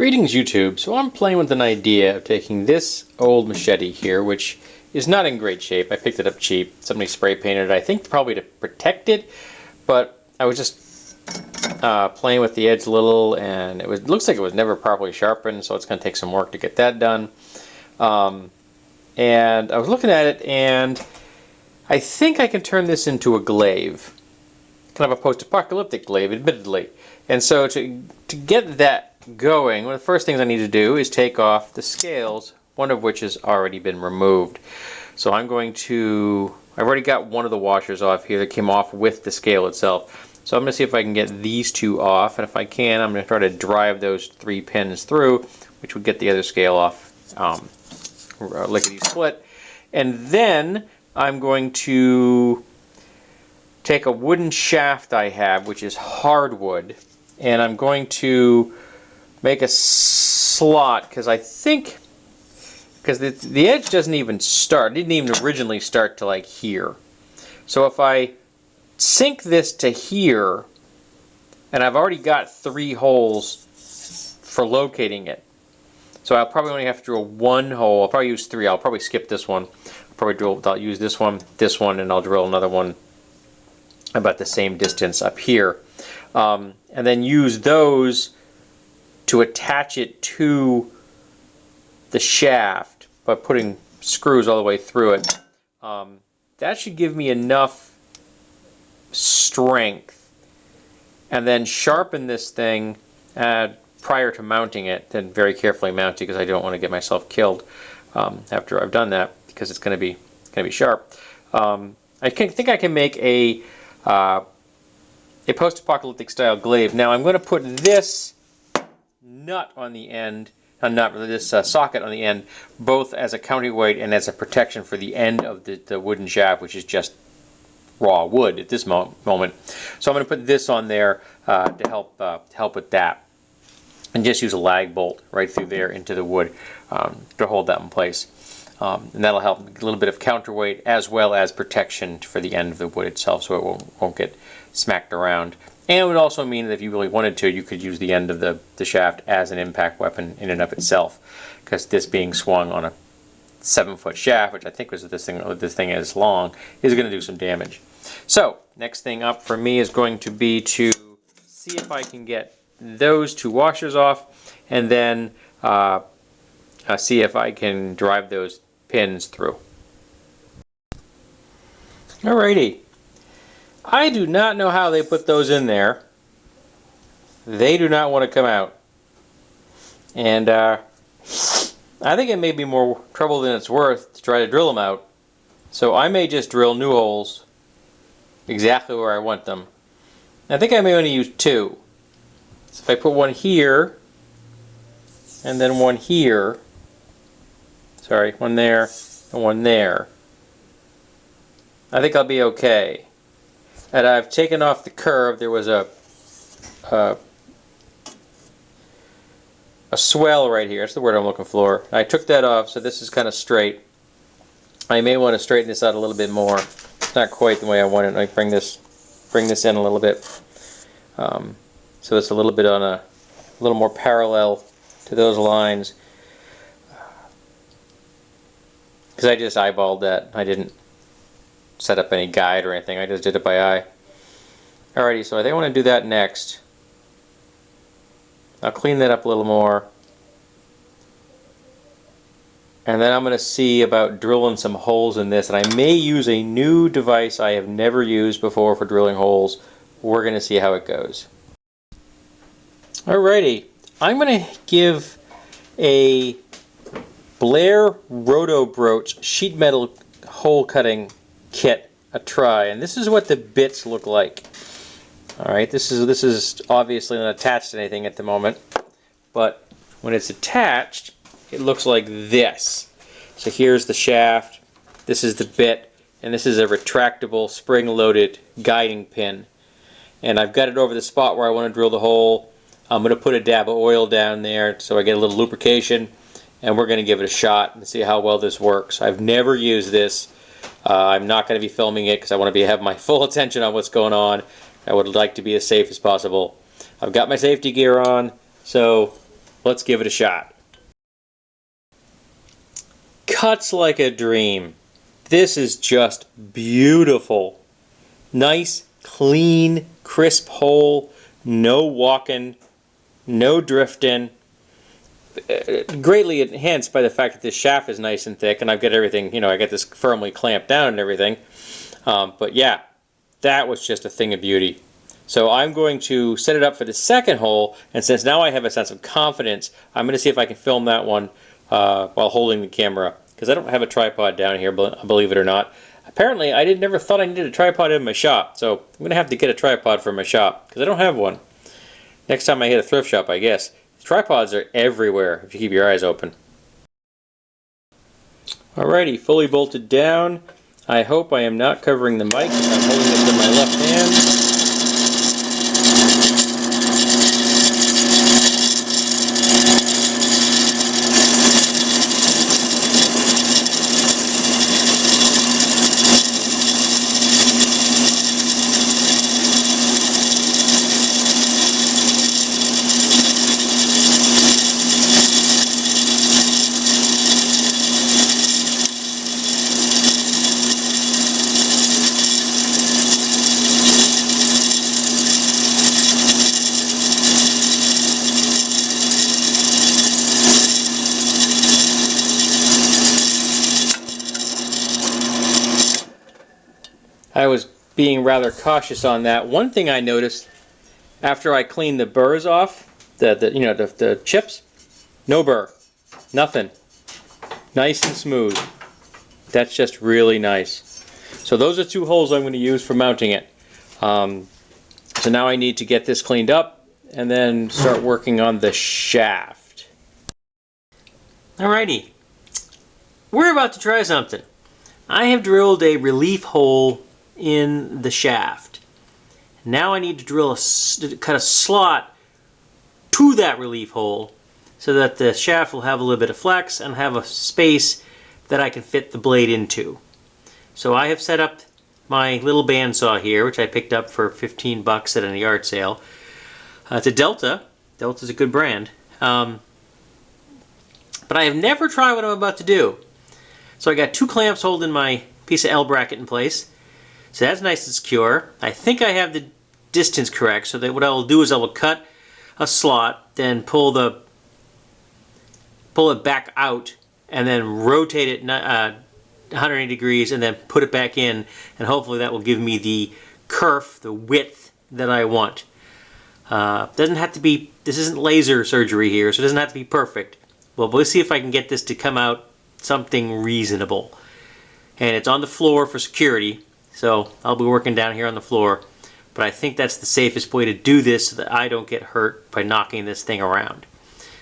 Greetings YouTube. So I'm playing with an idea of taking this old machete here, which is not in great shape. I picked it up cheap. Somebody spray painted it, I think probably to protect it, but I was just playing with the edge a little, and it looks like it was never properly sharpened, so it's going to take some work to get that done. And I was looking at it, and I think I can turn this into a glaive. Kind of a post-apocalyptic glaive, admittedly. And so to get that going, one of the first things I need to do is take off the scales, one of which has already been removed. So I'm going to, I've already got one of the washers off here that came off with the scale itself. So I'm going to see if I can get these two off, and if I can, I'm going to try to drive those 3 pins through, which would get the other scale off lickety split. And then I'm going to take a wooden shaft I have, which is hardwood, and I'm going to make a slot, because I think, because the edge doesn't even start, it didn't even originally start to like here. So if I sink this to here, and I've already got 3 holes for locating it, so I'll probably only have to drill 1 hole. I'll probably use 3. I'll probably skip this one. I'll use this one, and I'll drill another one about the same distance up here, and then use those to attach it to the shaft by putting screws all the way through it. That should give me enough strength, and then sharpen this thing prior to mounting it, then very carefully mount it, because I don't want to get myself killed after I've done that, because it's going to be sharp. I think I can make a post-apocalyptic style glaive. Now I'm going to put this nut on the end, this socket on the end, both as a counterweight and as a protection for the end of the wooden shaft, which is just raw wood at this moment. So I'm going to put this on there to help with that, and just use a lag bolt right through there into the wood to hold that in place. And that'll help a little bit of counterweight as well as protection for the end of the wood itself, so it won't get smacked around. And it would also mean that if you really wanted to, you could use the end of the shaft as an impact weapon in and of itself, because this being swung on a 7-foot shaft, which I think was this thing is long, is going to do some damage. So next thing up for me is going to be to see if I can get those 2 washers off, and then see if I can drive those pins through. Alrighty. I do not know how they put those in there. They do not want to come out. And I think it may be more trouble than it's worth to try to drill them out. So I may just drill new holes exactly where I want them. I think I may only use 2. So if I put one here, and then one here, sorry, one there, and one there, I think I'll be okay. And I've taken off the curve. There was a swell right here. That's the word I'm looking for. I took that off, so this is kind of straight. I may want to straighten this out a little bit more. It's not quite the way I want it. I bring this in a little bit, so it's a little bit on a little more parallel to those lines. Because I just eyeballed that. I didn't set up any guide or anything. I just did it by eye. Alrighty, so I think I want to do that next. I'll clean that up a little more. And then I'm going to see about drilling some holes in this. And I may use a new device I have never used before for drilling holes. We're going to see how it goes. Alrighty, I'm going to give a Blair Roto Broach sheet metal hole cutting kit a try, and this is what the bits look like. Alright, this is obviously not attached to anything at the moment, but when it's attached it looks like this. So here's the shaft, this is the bit, and this is a retractable spring-loaded guiding pin, and I've got it over the spot where I want to drill the hole. I'm going to put a dab of oil down there so I get a little lubrication, and we're going to give it a shot and see how well this works. I've never used this. I'm not going to be filming it because I want to have my full attention on what's going on. I would like to be as safe as possible. I've got my safety gear on, so let's give it a shot. Cuts like a dream. This is just beautiful. Nice, clean, crisp hole. No walking, no drifting. Greatly enhanced by the fact that this shaft is nice and thick, and I've got everything, I got this firmly clamped down and everything. But yeah, that was just a thing of beauty. So I'm going to set it up for the second hole, and since now I have a sense of confidence, I'm going to see if I can film that one while holding the camera, because I don't have a tripod down here, believe it or not. Apparently, I never thought I needed a tripod in my shop, so I'm going to have to get a tripod for my shop, because I don't have one. Next time I hit a thrift shop, I guess. Tripods are everywhere if you keep your eyes open. Alrighty, fully bolted down. I hope I am not covering the mic if I'm holding this in my left hand. I was being rather cautious on that. One thing I noticed after I cleaned the burrs off, the chips, no burr, nothing. Nice and smooth. That's just really nice. So those are 2 holes I'm going to use for mounting it. So now I need to get this cleaned up and then start working on the shaft. Alrighty, we're about to try something. I have drilled a relief hole in the shaft. Now I need to cut a slot to that relief hole so that the shaft will have a little bit of flex and have a space that I can fit the blade into. So I have set up my little bandsaw here, which I picked up for 15 bucks at a yard sale. It's a Delta. Delta's a good brand. But I have never tried what I'm about to do. So I got 2 clamps holding my piece of L bracket in place. So that's nice and secure. I think I have the distance correct, so that what I will do is I will cut a slot, then pull it back out, and then rotate it 180 degrees, and then put it back in, and hopefully that will give me the kerf, the width that I want. Doesn't have to be, this isn't laser surgery here, so it doesn't have to be perfect. Well, we'll see if I can get this to come out something reasonable. And it's on the floor for security. So I'll be working down here on the floor, but I think that's the safest way to do this so that I don't get hurt by knocking this thing around.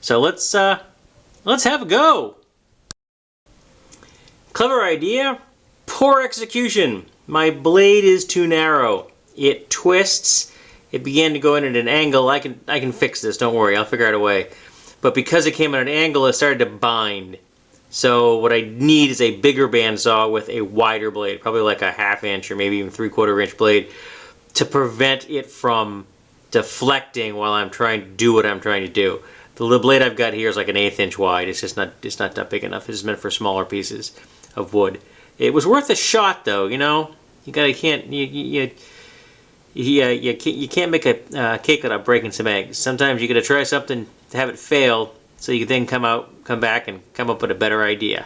So let's have a go. Clever idea, poor execution. My blade is too narrow. It twists. It began to go in at an angle. I can fix this. Don't worry. I'll figure out a way. But because it came at an angle, it started to bind. So what I need is a bigger bandsaw with a wider blade, probably like a 1/2 inch or maybe even 3/4 inch blade, to prevent it from deflecting while I'm trying to do what I'm trying to do. The little blade I've got here is like an 1/8 inch wide. It's just not that big enough. It's meant for smaller pieces of wood. It was worth a shot, though. You can't make a cake without breaking some eggs. Sometimes you got to try something to have it fail, so you can then come back and come up with a better idea.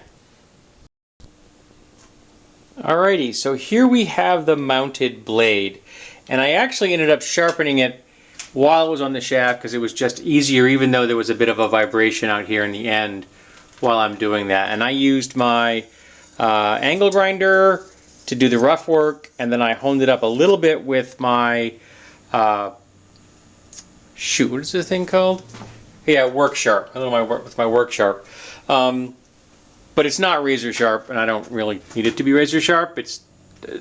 Alrighty, so here we have the mounted blade, and I actually ended up sharpening it while it was on the shaft because it was just easier, even though there was a bit of a vibration out here in the end while I'm doing that. And I used my angle grinder to do the rough work, and then I honed it up a little bit with my what is this thing called? Yeah, work sharp. I don't know with my work sharp, but it's not razor sharp, and I don't really need it to be razor sharp. It's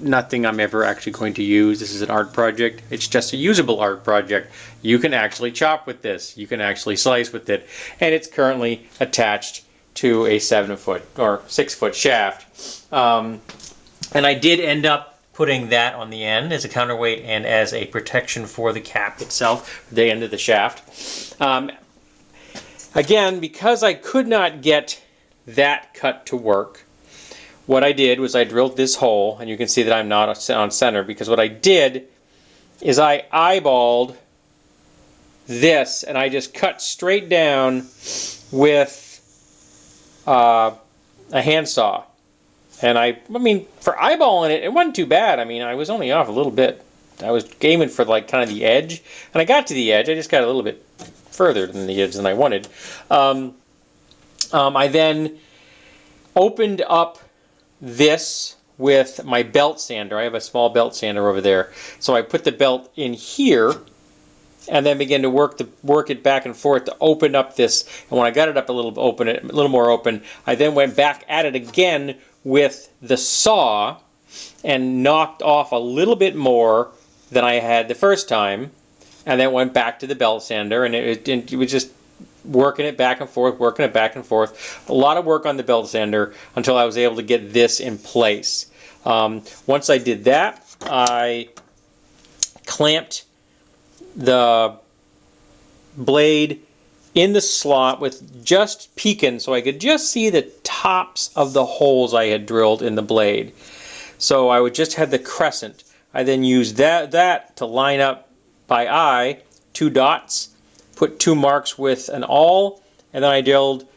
nothing I'm ever actually going to use. This is an art project. It's just a usable art project. You can actually chop with this. You can actually slice with it, and it's currently attached to a 7-foot or 6-foot shaft. And I did end up putting that on the end as a counterweight and as a protection for the cap itself, the end of the shaft. Again, because I could not get that cut to work, what I did was I drilled this hole, and you can see that I'm not on center, because what I did is I eyeballed this, and I just cut straight down with a handsaw. And I mean, for eyeballing it, it wasn't too bad. I mean, I was only off a little bit. I was aiming for like kind of the edge, and I got to the edge. I just got a little bit further than the edge than I wanted. I then opened up this with my belt sander. I have a small belt sander over there. So I put the belt in here and then began to work it back and forth to open up this. And when I got it up a little more open, I then went back at it again with the saw and knocked off a little bit more than I had the first time, and then went back to the belt sander, and it was just working it back and forth, working it back and forth. A lot of work on the belt sander until I was able to get this in place. Once I did that, I clamped the blade in the slot with just peeking so I could just see the tops of the holes I had drilled in the blade. So I would just have the crescent. I then used that to line up by eye 2 dots, put 2 marks with an awl, and then I drilled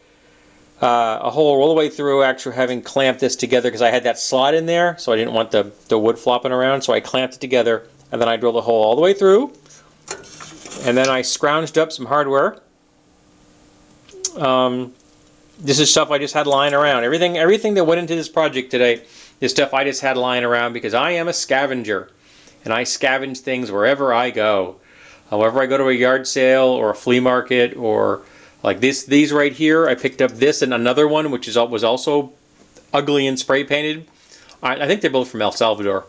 a hole all the way through, actually having clamped this together because I had that slot in there, so I didn't want the wood flopping around, so I clamped it together, and then I drilled a hole all the way through, and then I scrounged up some hardware. This is stuff I just had lying around. Everything that went into this project today is stuff I just had lying around because I am a scavenger, and I scavenge things wherever I go. However I go to a yard sale or a flea market, or like these right here, I picked up this and another one which was also ugly and spray painted. I think they're both from El Salvador.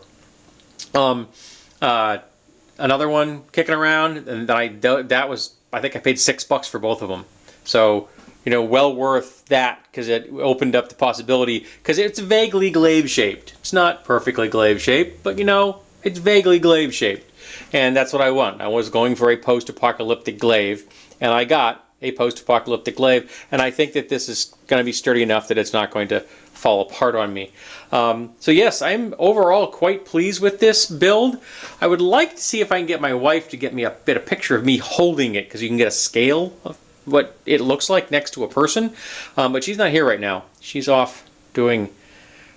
Another one kicking around, and that was, I think I paid $6 for both of them. So, you know, well worth that because it opened up the possibility, because it's vaguely glaive shaped. It's not perfectly glaive shaped, but you know, it's vaguely glaive shaped. And that's what I want. I was going for a post-apocalyptic glaive, and I got a post-apocalyptic glaive, and I think that this is going to be sturdy enough that it's not going to fall apart on me. So yes, I'm overall quite pleased with this build. I would like to see if I can get my wife to get me a picture of me holding it, because you can get a scale of what it looks like next to a person, but she's not here right now. She's off doing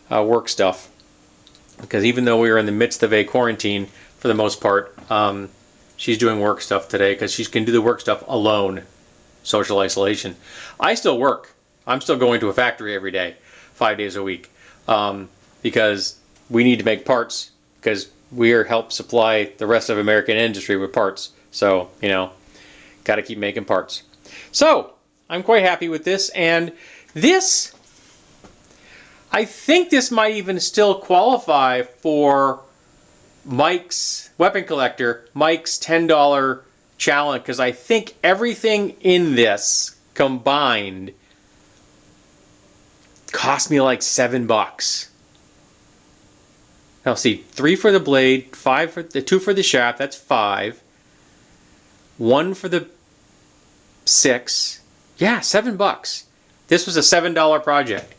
work stuff, because even though we are in the midst of a quarantine for the most part, she's doing work stuff today because she can do the work stuff alone. Social isolation. I still work. I'm still going to a factory every day, 5 days a week, because we need to make parts, because we help supply the rest of American industry with parts. So, you know, got to keep making parts. So, I'm quite happy with this, and this, I think this might even still qualify for Mike's Weapon Collector, Mike's $10 challenge, because I think everything in this combined cost me like $7. Now see, 3 for the blade, 2 for the shaft, that's 5. 1 for the 6. Yeah, $7. This was a $7 project.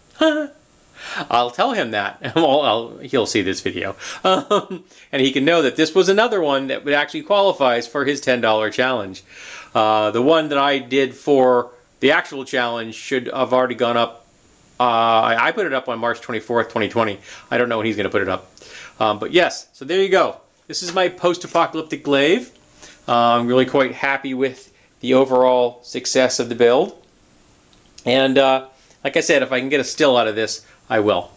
I'll tell him that. He'll see this video. And he can know that this was another one that actually qualifies for his $10 challenge. The one that I did for the actual challenge should have already gone up. I put it up on March 24th, 2020. I don't know when he's going to put it up. But yes, so there you go. This is my post-apocalyptic glaive. I'm really quite happy with the overall success of the build. And like I said, if I can get a still out of this, I will.